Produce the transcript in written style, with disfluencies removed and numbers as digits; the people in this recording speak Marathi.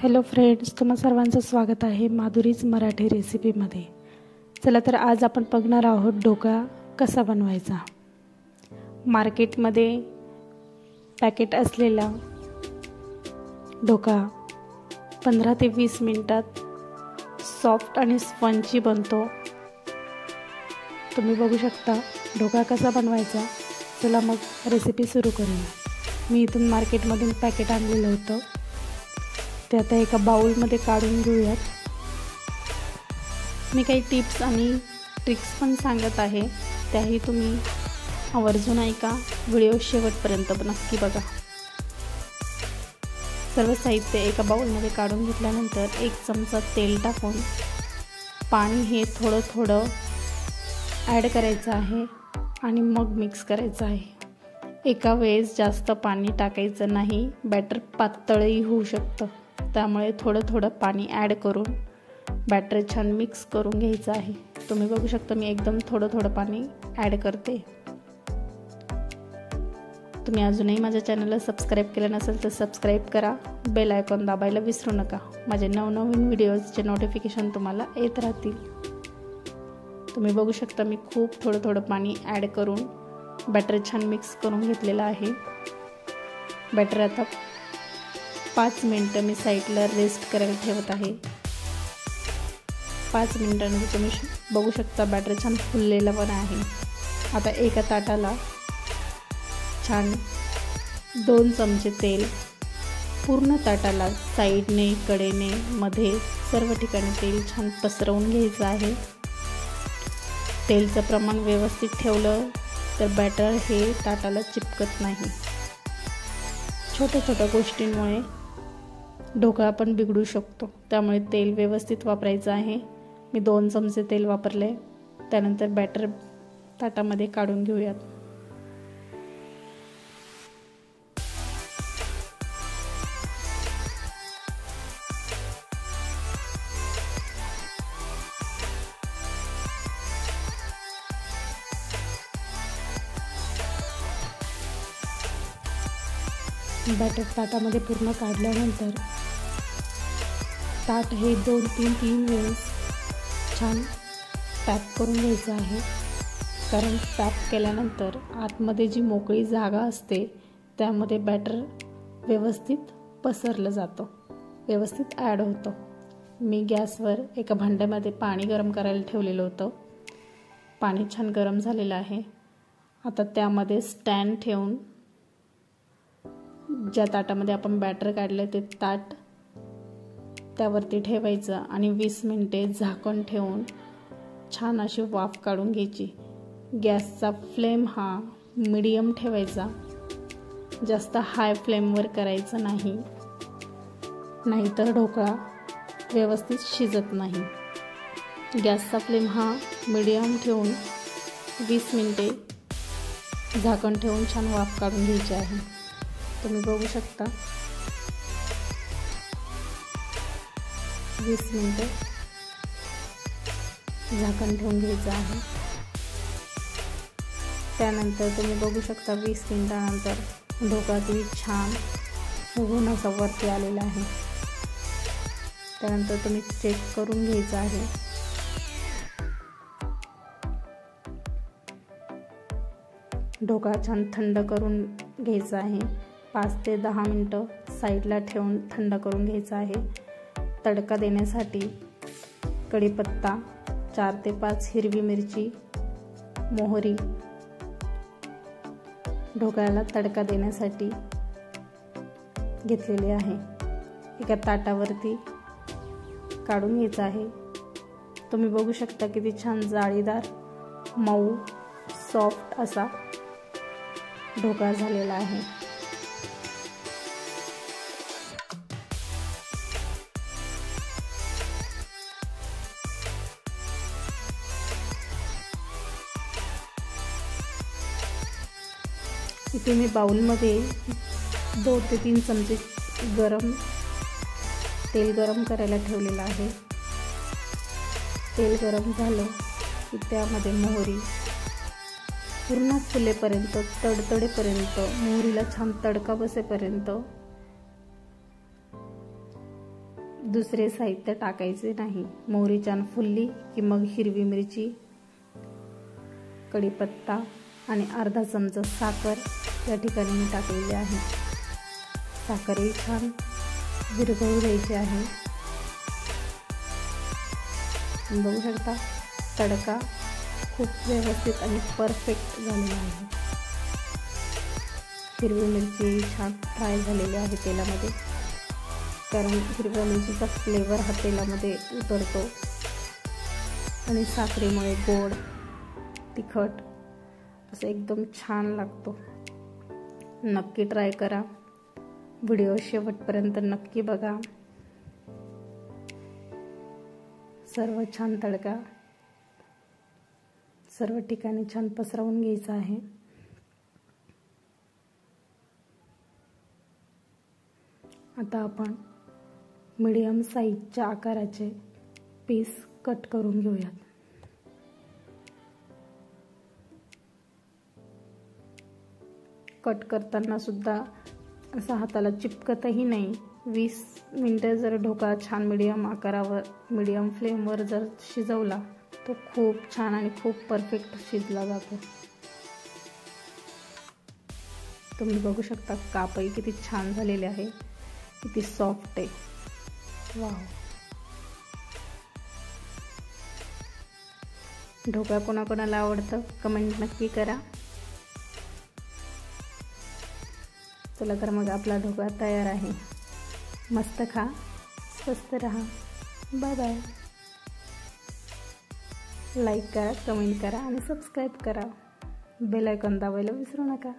हॅलो फ्रेंड्स, तुम्हा सर्वांचं स्वागत आहे माधुरीज मराठी रेसिपीमध्ये। चला तर आज आपण बघणार आहोत ढोकळा कसा बनवायचा। मार्केटमध्ये पॅकेट असलेला ढोकळा 15 ते 20 मिनिटात सॉफ्ट आणि स्पंजी बनतो। तुम्ही बघू शकता ढोकळा कसा बनवायचा। चला मग रेसिपी सुरू करूया। मी इथून मार्केटमधून पॅकेट आणलेलं होतं, ते आता एका बाउलमध्ये काढून घेऊयात। मी काही टिप्स आणि ट्रिक्स पण सांगत आहे, त्याही तुम्ही आवर्जून ऐका। व्हिडिओ शेवटपर्यंत नक्की बघा। सर्व साहित्य एका बाउलमध्ये काढून घेतल्यानंतर 1 चमचा तेल टाकून पाणी हे थोडं थोडं ॲड करायचं आहे आणि मग मिक्स करायचं आहे। एका वेळेस जास्त पाणी टाकायचं नाही, बॅटर पातळही होऊ शकतं। त्यामुळे थोडं थोडं पाणी ॲड करून बॅटर छान मिक्स करून घ्यायचं आहे। तुम्ही बघू शकता मी एकदम थोडं थोडं पाणी ॲड करते। तुम्ही अजूनही माझ्या चॅनलला सबस्क्राईब केलं नसेल तर सबस्क्राईब करा, बेल आयकॉन दाबायला विसरू नका। माझे नवनवीन व्हिडिओजचे नोटिफिकेशन तुम्हाला येत राहतील। तुम्ही बघू शकता मी खूप थोडं थोडं पाणी ॲड करून बॅटर छान मिक्स करून घेतलेलं आहे। बॅटर आता 5 मिनिटं मी साईडला रेस्ट करायला ठेवत आहे। 5 मिनिटांनंतर तुम्ही बघू शकता बॅटर छान फुललेलं पण आहे। आता एका ताटाला छान 2 चमचे तेल पूर्ण ताटाला साईडने, कडेने, मध्ये सर्व ठिकाणी तेल छान पसरवून घ्यायचं आहे। तेलचं प्रमाण व्यवस्थित ठेवलं तर बॅटर हे ताटाला चिपकत नाही। छोट्या छोट्या गोष्टींमुळे ढोकळा पण बिघडू शकतो, त्यामुळे तेल व्यवस्थित वापरायचं आहे। मी 2 चमचे तेल वापरले। त्यानंतर बॅटर ताटामध्ये काढून घेऊयात। बॅटर ताटामध्ये पूर्ण काढल्यानंतर ताट हे 2-3 वेळेस छान पॅक करून घ्यायचं आहे, कारण पॅक केल्यानंतर आतमध्ये जी मोकळी जागा असते त्यामध्ये बॅटर व्यवस्थित पसरलं जातं, व्यवस्थित ॲड होतं। मी गॅसवर एका भांड्यामध्ये पाणी गरम करायला ठेवलेलं होतं। पाणी छान गरम झालेलं आहे। आता त्यामध्ये स्टँड ठेवून ज्या ताटामध्ये आपण बॅटर काढलं ते ताट त्यावरती ठेवायचं आणि 20 मिनिटे झाकण ठेवून छान अशी वाफ काढून घ्यायची। गॅसचा फ्लेम हा मीडियम ठेवायचा, जास्त हाय फ्लेमवर करायचं नाही, नाहीतर ढोकळा व्यवस्थित शिजत नाही। गॅसचा फ्लेम हा मीडियम ठेवून 20 मिनिटे झाकण ठेवून छान वाफ काढून घ्यायची आहे। तुम्ही बघू शकता 20 मिनिटे झाकण ठेवून घ्यायचं आहे। त्यानंतर तुम्ही बघू शकता 20 मिनिटानंतर ढोकळा किती छान फुगून असा वरती आलेला आहे। त्यानंतर तुम्ही चेक करून घ्यायचं आहे। ढोकळा छान थंड करून घ्यायचा आहे। 5 ते 10 मिनिटं साईडला ठेवून थंड करून घ्यायचं आहे। तडका देण्यासाठी कढीपत्ता, 4 ते 5 हिरवी मिरची, मोहरी ढोकळ्याला तडका देण्यासाठी घेतलेली आहे। एका ताटावरती काढून घ्यायचं आहे। तुम्ही बघू शकता किती छान जाळीदार, मऊ, सॉफ्ट असा ढोकळा झालेला आहे। इथे मी बाउलमध्ये 2 ते 3 चमचे तेल गरम करायला ठेवलेलं आहे। तेल गरम झालं की त्यामध्ये मोहरी पूर्ण फुलेपर्यंत, तडतडेपर्यंत, मोहरीला छान तडका बसेपर्यंत दुसरे साहित्य टाकायचे नाही. मोहरी छान फुलली की मग हिरवी मिरची, कढीपत्ता आणि अर्धा चमचा साखर या ठिकाणी मी टाकलेली आहे. साखरही छान विरघळू द्यायची आहे. बघू शकता तडका खूप व्यवस्थित आणि परफेक्ट झालेला आहे. हिरवी मिरची छान फ्राय झालेली आहे तेलामध्ये, कारण हिरव्या मिरचीचा फ्लेवर हा तेलामध्ये उतरतो आणि साखरेमुळे गोड तिखट असं एकदम छान लागतो. नक्की ट्राय करा. व्हिडिओ शेवटपर्यंत नक्की बघा. सर्व छान तडका सर्व ठिकाणी छान पसरवून घ्यायचा आहे. आता आपण मीडियम साईजच्या आकाराचे पीस कट करून घेऊयात. कट करताना सुद्धा असं हाताला चिपकतही नाही. 20 मिनिटं जर ढोकळा छान मीडियम आकारावर मीडियम फ्लेमवर जर शिजवला तो खूप छान आणि खूप परफेक्ट शिजला जातो. तुम्ही बघू शकता कापही किती छान झालेले आहे, किती सॉफ्ट आहे. वाव. ढोकळा कोणाकोणाला आवडतं कमेंट नक्की करा. चला तर मग आपला ढोकळा तयार आहे. मस्त खा, स्वस्त रहा. Bye bye. लाईक करा, कमेंट करा आणि सबस्क्राईब करा. बेल आयकॉन दाबायला विसरू नका.